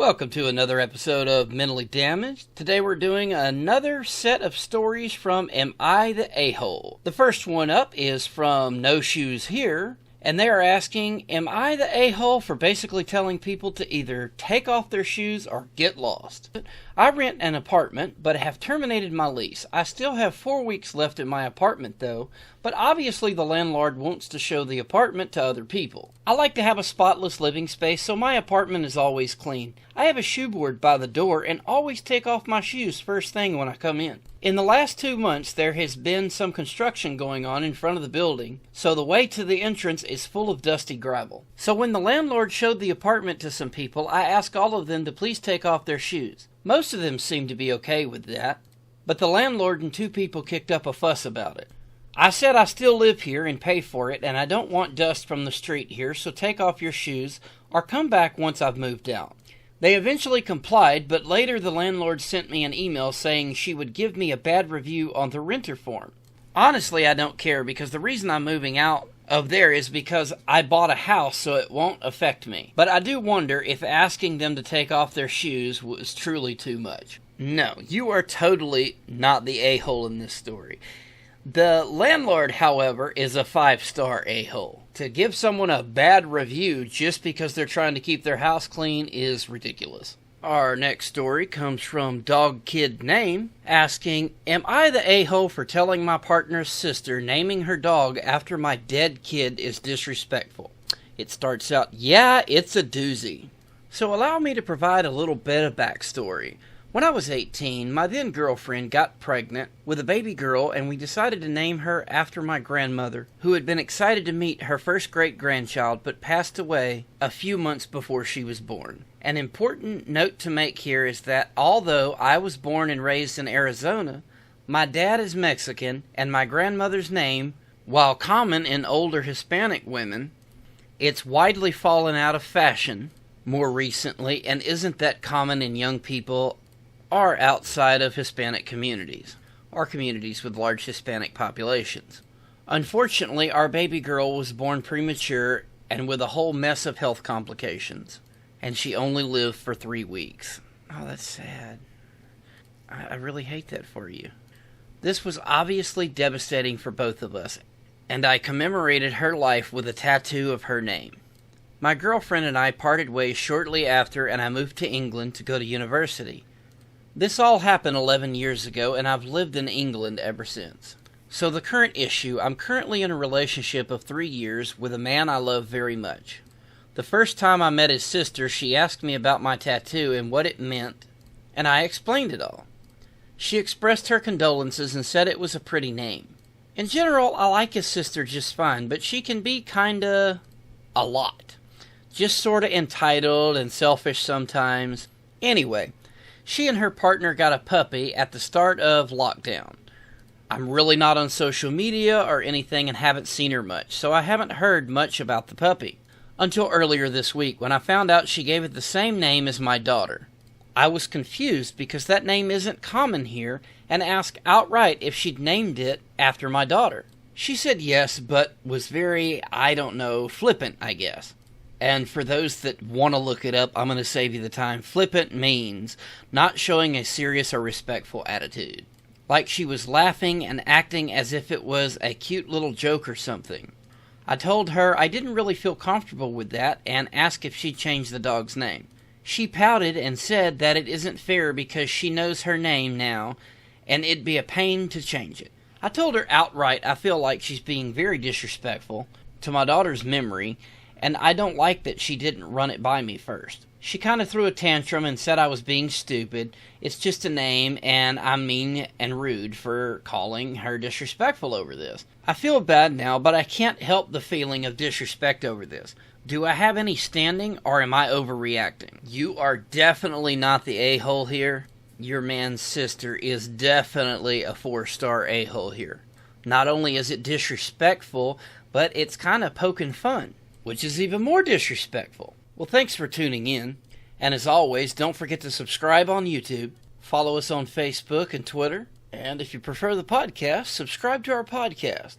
Welcome to another episode of Mentally Damaged. Today we're doing another set of stories from Am I the A-Hole? The first one up is from No Shoes Here, and they are asking, am I the a-hole for basically telling people to either take off their shoes or get lost? I rent an apartment, but have terminated my lease. I still have 4 weeks left in my apartment though, but obviously the landlord wants to show the apartment to other people. I like to have a spotless living space, so my apartment is always clean. I have a shoe board by the door and always take off my shoes first thing when I come in. In the last 2 months, there has been some construction going on in front of the building, so the way to the entrance is full of dusty gravel. So when the landlord showed the apartment to some people, I asked all of them to please take off their shoes. Most of them seemed to be okay with that, but the landlord and 2 people kicked up a fuss about it. I said I still live here and pay for it, and I don't want dust from the street here, so take off your shoes or come back once I've moved out. They eventually complied, but later the landlord sent me an email saying she would give me a bad review on the renter form. Honestly, I don't care, because the reason I'm moving out of there is because I bought a house, so it won't affect me. But I do wonder if asking them to take off their shoes was truly too much. No, you are totally not the a-hole in this story. The landlord, however, is a 5-star a-hole. To give someone a bad review just because they're trying to keep their house clean is ridiculous. Our next story comes from Dog Kid Name, asking, am I the a-hole for telling my partner's sister naming her dog after my dead kid is disrespectful? It starts out, yeah, it's a doozy. So allow me to provide a little bit of backstory. When I was 18, my then girlfriend got pregnant with a baby girl, and we decided to name her after my grandmother, who had been excited to meet her first great-grandchild but passed away a few months before she was born. An important note to make here is that although I was born and raised in Arizona, my dad is Mexican, and my grandmother's name, while common in older Hispanic women, it's widely fallen out of fashion more recently and isn't that common in young people are outside of Hispanic communities, or communities with large Hispanic populations. Unfortunately, our baby girl was born premature and with a whole mess of health complications, and she only lived for 3 weeks. Oh, that's sad. I really hate that for you. This was obviously devastating for both of us, and I commemorated her life with a tattoo of her name. My girlfriend and I parted ways shortly after, and I moved to England to go to university. This all happened 11 years ago, and I've lived in England ever since. So the current issue, I'm currently in a relationship of 3 years with a man I love very much. The first time I met his sister, she asked me about my tattoo and what it meant, and I explained it all. She expressed her condolences and said it was a pretty name. In general, I like his sister just fine, but she can be kinda a lot. Just sorta entitled and selfish sometimes. Anyway, she and her partner got a puppy at the start of lockdown. I'm really not on social media or anything and haven't seen her much, so I haven't heard much about the puppy. Until earlier this week, when I found out she gave it the same name as my daughter. I was confused because that name isn't common here, and asked outright if she'd named it after my daughter. She said yes, but was very, flippant, I guess. And for those that want to look it up, I'm going to save you the time. Flippant means not showing a serious or respectful attitude. Like she was laughing and acting as if it was a cute little joke or something. I told her I didn't really feel comfortable with that and asked if she'd change the dog's name. She pouted and said that it isn't fair because she knows her name now and it'd be a pain to change it. I told her outright I feel like she's being very disrespectful to my daughter's memory, and I don't like that she didn't run it by me first. She kind of threw a tantrum and said I was being stupid. It's just a name, and I'm mean and rude for calling her disrespectful over this. I feel bad now, but I can't help the feeling of disrespect over this. Do I have any standing, or am I overreacting? You are definitely not the a-hole here. Your man's sister is definitely a 4-star a-hole here. Not only is it disrespectful, but it's kind of poking fun, which is even more disrespectful. Well, thanks for tuning in, and as always, don't forget to subscribe on YouTube, follow us on Facebook and Twitter, and if you prefer the podcast, subscribe to our podcast.